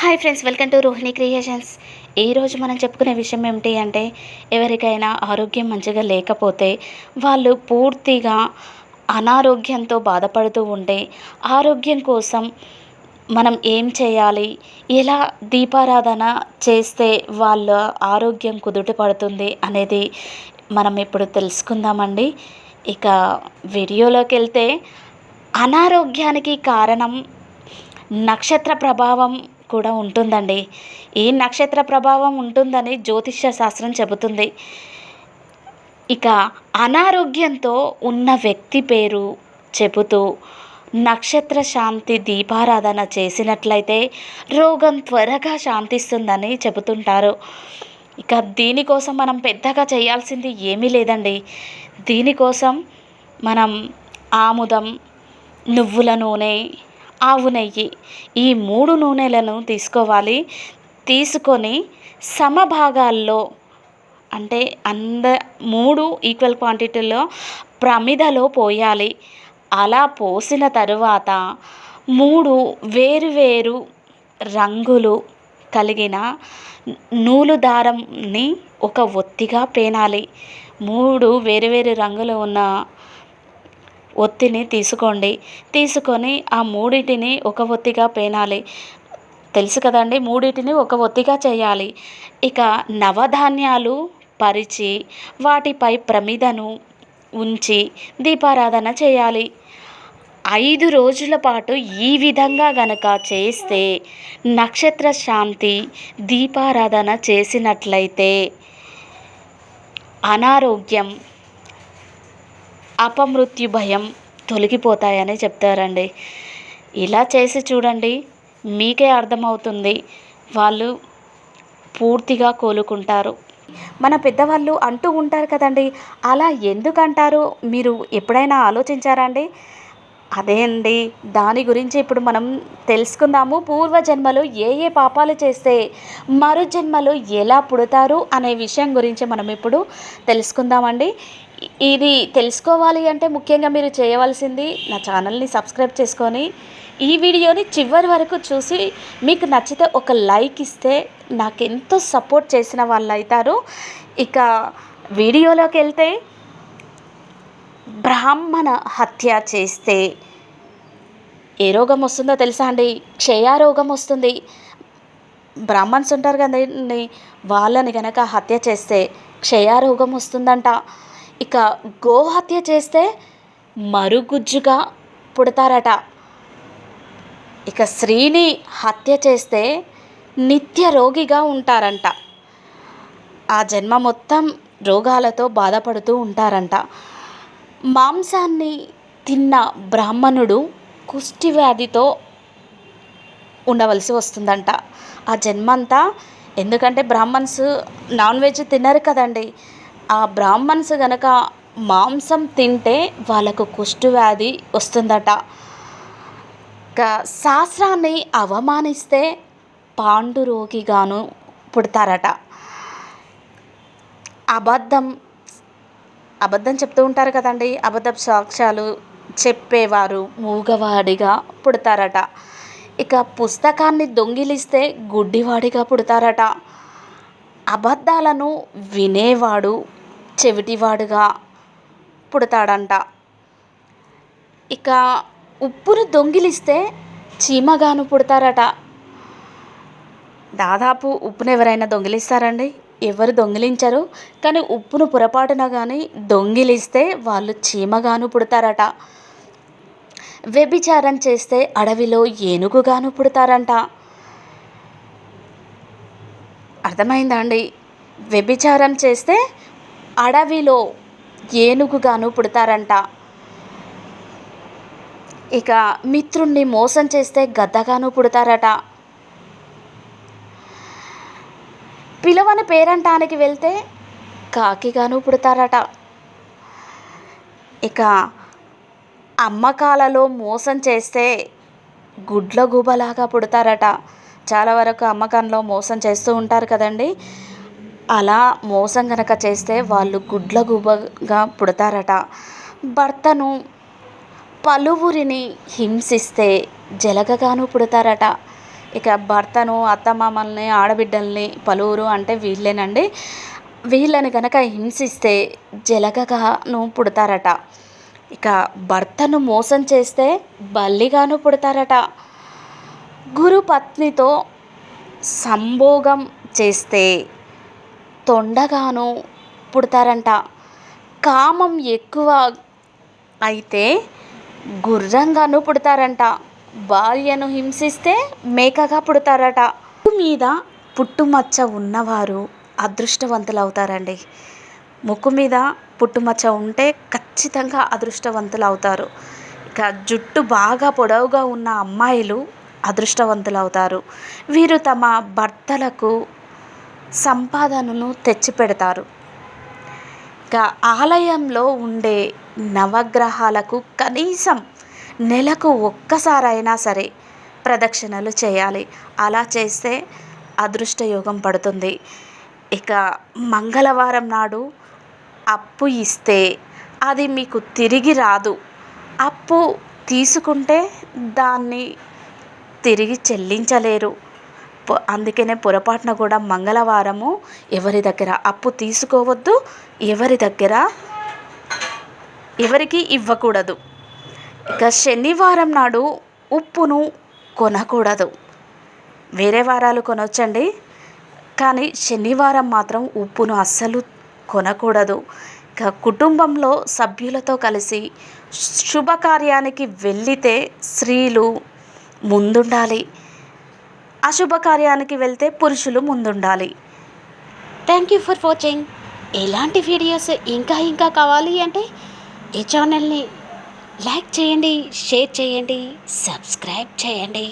Hi friends, welcome to Rohini creations. ఈరోజు మనం చెప్పుకునే విషయం ఏమిటి అంటే, ఎవరికైనా ఆరోగ్యం మంచిగా లేకపోతే వాళ్ళు పూర్తిగా అనారోగ్యంతో బాధపడుతూ ఉంటే ఆరోగ్యం కోసం మనం ఏం చేయాలి, ఎలా దీపారాధన చేస్తే వాళ్ళ ఆరోగ్యం కుదుట పడుతుంది అనేది మనం ఇప్పుడు తెలుసుకుందామండి. ఇక వీడియోలోకి వెళ్తే, అనారోగ్యానికి కారణం నక్షత్ర ప్రభావం కూడా ఉంటుందండి. ఈ నక్షత్ర ప్రభావం ఉంటుందని జ్యోతిష్య శాస్త్రం చెబుతుంది. ఇక అనారోగ్యంతో ఉన్న వ్యక్తి పేరు చెబుతూ నక్షత్ర శాంతి దీపారాధన చేసినట్లయితే రోగం త్వరగా శాంతిస్తుందని చెబుతుంటారు. ఇక దీనికోసం మనం పెద్దగా చేయాల్సింది ఏమీ లేదండి. దీనికోసం మనం ఆముదం, నువ్వుల నూనె, ఆవు నెయ్యి, ఈ 3 నూనెలను తీసుకోవాలి. తీసుకొని సమభాగాల్లో, అంటే 3 ఈక్వల్ క్వాంటిటీలో ప్రమిదలో పోయాలి. అలా పోసిన తరువాత 3 వేరు రంగులు కలిగిన నూలు దారంని ఒక ఒత్తిగా పేనాలి. 3 వేరు రంగులు ఉన్న ఒత్తిని తీసుకోండి. తీసుకొని ఆ 3టిని ఒక ఒత్తిగా పేనాలి. తెలుసు కదండి, 3టిని ఒక ఒత్తిగా చేయాలి. ఇక నవధాన్యాలు పరిచి వాటిపై ప్రమిదను ఉంచి దీపారాధన చేయాలి. 5 రోజుల పాటు ఈ విధంగా గనక చేస్తే నక్షత్ర శాంతి దీపారాధన చేసినట్లయితే అనారోగ్యం, అపమృత్యు భయం తొలగిపోతాయని చెప్తారండి. ఇలా చేసి చూడండి, మీకే అర్థమవుతుంది. వాళ్ళు పూర్తిగా కోలుకుంటారు. మన పెద్దవాళ్ళు అంటూ ఉంటారు కదండి, అలా ఎందుకంటారు మీరు ఎప్పుడైనా ఆలోచించారా అండి? అదే అండి, దాని గురించి ఇప్పుడు మనం తెలుసుకుందాము. పూర్వజన్మలో ఏ పాపాలు చేస్తే మరు జన్మలో ఎలా పుడతారు అనే విషయం గురించి మనం ఇప్పుడు తెలుసుకుందామండి. ఇది తెలుసుకోవాలి అంటే ముఖ్యంగా మీరు చేయవలసింది నా ఛానల్ని సబ్స్క్రైబ్ చేసుకొని ఈ వీడియోని చివరి వరకు చూసి మీకు నచ్చితే ఒక లైక్ ఇస్తే నాకెంతో సపోర్ట్ చేసిన వాళ్ళు అవుతారు. ఇక వీడియోలోకి వెళ్తే, బ్రాహ్మణ హత్య చేస్తే ఏ రోగం వస్తుందో తెలుసా అండి? క్షయరోగం వస్తుంది. బ్రాహ్మణ్స్ ఉంటారు కదండి, వాళ్ళని గనక హత్య చేస్తే క్షయరోగం వస్తుందంట. ఇక గోహత్య చేస్తే మరుగుజ్జుగా పుడతారట. ఇక స్త్రీని హత్య చేస్తే నిత్య రోగిగా ఉంటారంట. ఆ జన్మ మొత్తం రోగాలతో బాధపడుతూ ఉంటారంట. మాంసాన్ని తిన్న బ్రాహ్మణుడు కుష్టి వ్యాధితో ఉండవలసి వస్తుందంట ఆ జన్మంతా. ఎందుకంటే బ్రాహ్మణ్స్ నాన్ వెజ్ తినరు కదండి. ఆ బ్రాహ్మణ్స్ గనక మాంసం తింటే వాళ్ళకు కుష్టి వ్యాధి వస్తుందట. ఇక శాస్త్రాన్ని అవమానిస్తే పాండురోగిగాను పుడతారట. అబద్ధం చెప్తూ ఉంటారు కదండి, అబద్ధపు సాక్ష్యాలు చెప్పేవారు మూగవాడిగా పుడతారట. ఇక పుస్తకాన్ని దొంగిలిస్తే గుడ్డివాడిగా పుడతారట. అబద్ధాలను వినేవాడు చెవిటివాడుగా పుడతాడంట. ఇక ఉప్పును దొంగిలిస్తే చీమగాను పుడతారట. దాదాపు ఉప్పును ఎవరైనా దొంగిలిస్తారండి? ఎవరు దొంగిలించరు. కానీ ఉప్పును పొరపాటున కానీ దొంగిలిస్తే వాళ్ళు చీమగాను పుడతారట. వ్యభిచారం చేస్తే అడవిలో ఏనుగుగాను పుడతారంట. అర్థమైందా అండి? వ్యభిచారం చేస్తే అడవిలో ఏనుగుగాను పుడతారంట. ఇక మిత్రుణ్ణి మోసం చేస్తే గద్దగాను పుడతారట. పిలవని పేరంటానికి వెళ్తే కాకిగాను పుడతారట. ఇక అమ్మకాలలో మోసం చేస్తే గుడ్ల గూబలాగా పుడతారట. చాలా వరకు అమ్మకంలో మోసం చేస్తూ ఉంటారు కదండి, అలా మోసం గనక చేస్తే వాళ్ళు గుడ్ల గూబగా పుడతారట. భర్తను పలువురిని హింసిస్తే జలగగాను పుడతారట. ఇక భర్తను, అత్తమామల్ని, ఆడబిడ్డల్ని పలువురు అంటే వీళ్ళేనండి. వీళ్ళని కనుక హింసిస్తే జలగగాను పుడతారట. ఇక భర్తను మోసం చేస్తే బల్లిగాను పుడతారట. గురు పత్నితో సంభోగం చేస్తే తొండగాను పుడతారంట. కామం ఎక్కువ అయితే గుర్రంగాను పుడతారంట. భార్యను హింసిస్తే మేకగా పుడతారట. ముక్కు మీద పుట్టుమచ్చ ఉన్నవారు అదృష్టవంతులు అవుతారండి. ముక్కు మీద పుట్టుమచ్చ ఉంటే ఖచ్చితంగా అదృష్టవంతులు అవుతారు. ఇక జుట్టు బాగా పొడవుగా ఉన్న అమ్మాయిలు అదృష్టవంతులు అవుతారు. వీరు తమ భర్తలకు సంపాదనను తెచ్చిపెడతారు. ఇక ఆలయంలో ఉండే నవగ్రహాలకు కనీసం నెలకు ఒక్కసారైనా సరే ప్రదక్షిణలు చేయాలి. అలా చేస్తే అదృష్టయోగం పడుతుంది. ఇక మంగళవారం నాడు అప్పు ఇస్తే అది మీకు తిరిగి రాదు. అప్పు తీసుకుంటే దాన్ని తిరిగి చెల్లించలేరు. అందుకనే పొరపాటున కూడా మంగళవారము ఎవరి దగ్గర అప్పు తీసుకోవద్దు, ఎవరికి ఇవ్వకూడదు. ఇక శనివారం నాడు ఉప్పును కొనకూడదు. వేరే వారాలు కొనొచ్చండి, కానీ శనివారం మాత్రం ఉప్పును అస్సలు కొనకూడదు. ఇక కుటుంబంలో సభ్యులతో కలిసి శుభకార్యానికి వెళితే స్త్రీలు ముందుండాలి, అశుభకార్యానికి వెళ్తే పురుషులు ముందుండాలి. Thank you for watching. ఎలాంటి వీడియోస్ ఇంకా కావాలి అంటే ఈ ఛానల్ని లైక్ చేయండి, షేర్ చేయండి, సబ్స్క్రైబ్ చేయండి.